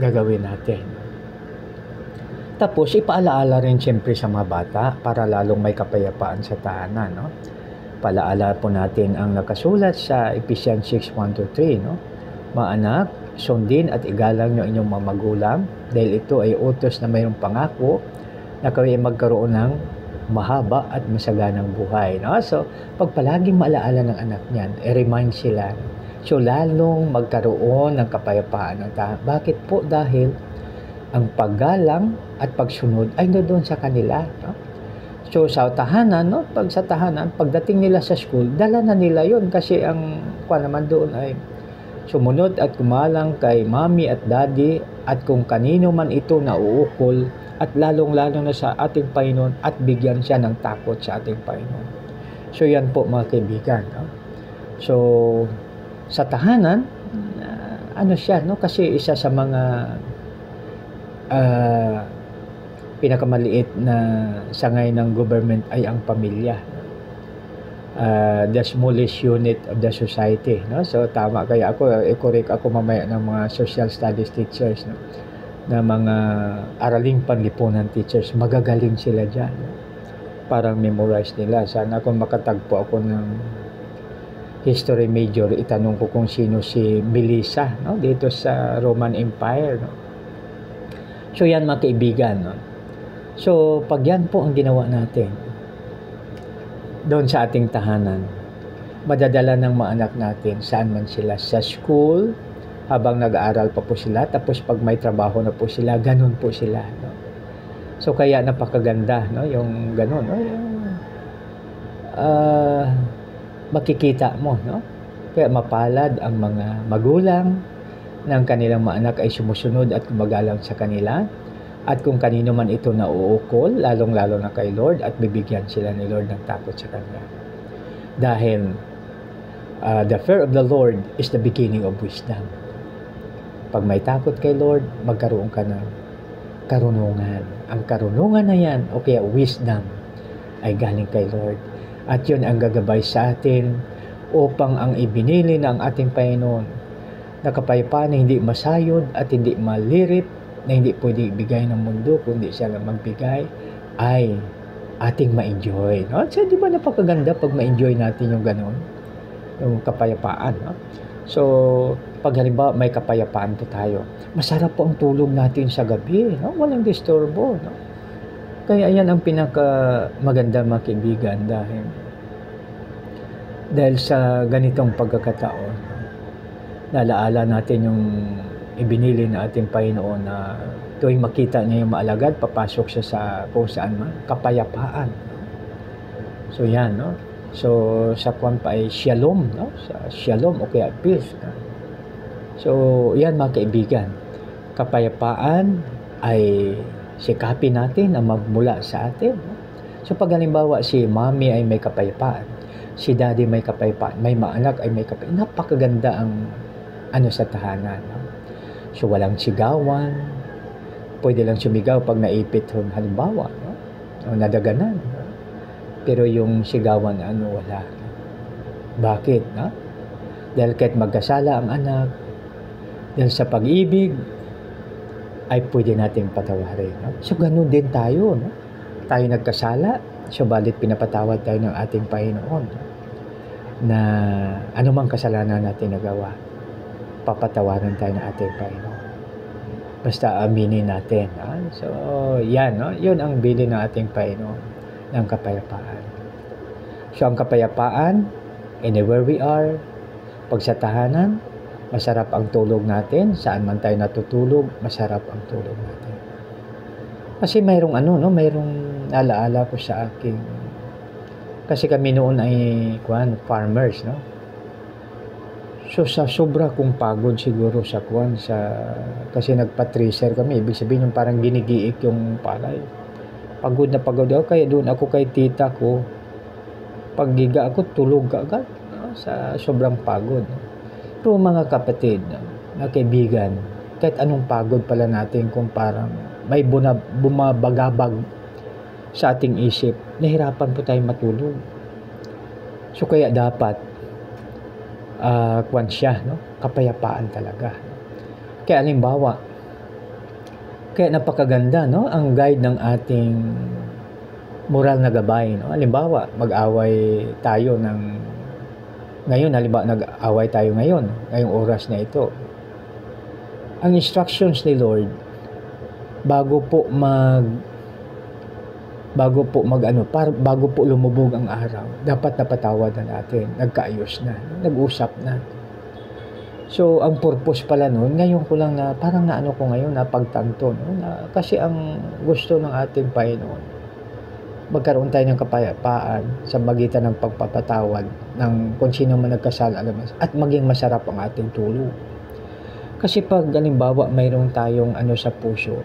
gagawin natin. Tapos, ipaalaala rin siyempre sa mga bata para lalong may kapayapaan sa tahanan, no? Paalaala po natin ang nakasulat sa Ephesians 6:1-3, no? Mga anak, sundin at igalang nyo inyong mga magulang dahil ito ay utos na mayroong pangako na kayo ay magkaroon ng mahaba at masaganang buhay, no? So, pag palaging maalaala ng anak niyan, i-remind sila. So, lalong magkaroon ng kapayapaan ng tahanan. Bakit po? Dahil ang paggalang at pagsunod ay doon sa kanila, no? So sa tahanan, no, pag sa tahanan, pagdating nila sa school, dala na nila yon kasi ang naman doon ay sumunod at kumalang kay mommy at daddy at kung kanino man ito nauukol at lalong-lalo na sa ating Panginoon at bigyan siya ng takot sa ating Panginoon. So yan po mga kaibigan, no? So sa tahanan, ano siya, no? Kasi isa sa mga pinakamaliit na sangay ng government ay ang pamilya. The smallest unit of the society, no? So tama, kaya ako i-correct ako mamaya ng mga social studies teachers, no? Na mga araling panlipunan teachers, magagaling sila diyan, no? Parang memorize nila. Sana kung makatagpo ako ng history major, itanong ko kung sino si Melissa, no? Dito sa Roman Empire, no? So yan mga kaibigan, no? So pag yan po ang ginawa natin doon sa ating tahanan, madadala ng mga anak natin saan man sila, sa school habang nag-aaral pa po sila, tapos pag may trabaho na po sila, ganun po sila, no? So kaya napakaganda, no, yung ganun, no, yung makikita mo, no? Kaya mapalad ang mga magulang ng kanilang mga anak ay sumusunod at gumagalang sa kanila, at kung kanino man ito nauukol, lalong-lalo na kay Lord, at bibigyan sila ni Lord ng takot sa Kanya. Dahil the fear of the Lord is the beginning of wisdom. Pag may takot kay Lord, magkaroon ka ng karunungan. Ang karunungan na yan, o kaya wisdom, ay galing kay Lord. At yun ang gagabay sa atin upang ang ibinili ng ating Panginoon na kapayapaan na hindi masayod at hindi malirit, na hindi pwede ibigay ng mundo, kundi siya lang magbigay, ay ating ma-enjoy, no? So, di ba napakaganda pag ma-enjoy natin yung gano'n, yung kapayapaan, no? So, pag halimbawa may kapayapaan po tayo, masarap po ang tulog natin sa gabi, no? Walang disturbo, no? Kaya yan ang pinaka maganda mga kaibigan, dahil sa ganitong pagkakataon, nalaala natin yung ibinili na ating Panginoon na tuwing makita niya yung maalagad, papasok siya sa kung saan man, kapayapaan. So yan, no? So sa kwan pa ay shalom, no? Sa shalom o kaya peace, no? So yan mga kaibigan, kapayapaan ay sikapin natin na magmula sa atin, no? So pag halimbawa si mommy ay may kapayapaan, si daddy may kapayapaan, may mga anak ay may kapayapaan, napakaganda ang ano sa tahanan, no? So walang sigawan, pwede lang sumigaw pag naipit halimbawa, no? O nadaganan, no? Pero yung sigawan wala. Bakit, no? Dahil kahit magkasala ang anak, dahil sa pag-ibig ay pwede nating patawarin, no? So ganun din tayo, no? Tayo nagkasala, subalit pinapatawad tayo ng ating Panginoon, no? Na anumang kasalanan natin nagawa, papatawaran tayo ng ating Panginoon. Basta aminin natin, no? So yan, no? Yun ang bili ng ating Panginoon, ng kapayapaan. So ang kapayapaan, anywhere we are, pag sa tahanan, masarap ang tulog natin, saan man tayo natutulog, masarap ang tulog natin. Kasi mayroong mayroong alaala ko sa aking, kasi kami noon ay farmers, no? So sa sobra kong pagod siguro sa kasi nagpa-tracer kami, ibig sabihin yung parang ginigiik yung palay. Pagod na pagod ako, kaya doon ako kay tita ko, paggiga ako, tulog agad, no? Sa sobrang pagod, no? Pero mga kapatid, na kaibigan, kahit anong pagod pala natin, kung parang may bumabagabag sa ating isip, nahirapan po tayong matulog. So kaya dapat siya, no? Kapayapaan talaga. Kaya halimbawa, Kaya napakaganda, no? Ang guide ng ating moral na gabay, no? Halimbawa, mag-away tayo ngayon, halimbawa nag-away tayo ngayong oras na ito. Ang instructions ni Lord, bago po lumubog ang araw, dapat napatawad na natin, nagkaayos na, nag-usap na. So, ang purpose pala nun, ngayon ko lang na, parang naano ko ngayon, napagtanto, no? Kasi ang gusto ng ating Panginoon, magkaroon tayo ng kapayapaan sa magitan ng pagpapatawad ng kung sino man nagkasala at maging masarap ang ating tulog. Kasi pag halimbawa mayroon tayong sa puso,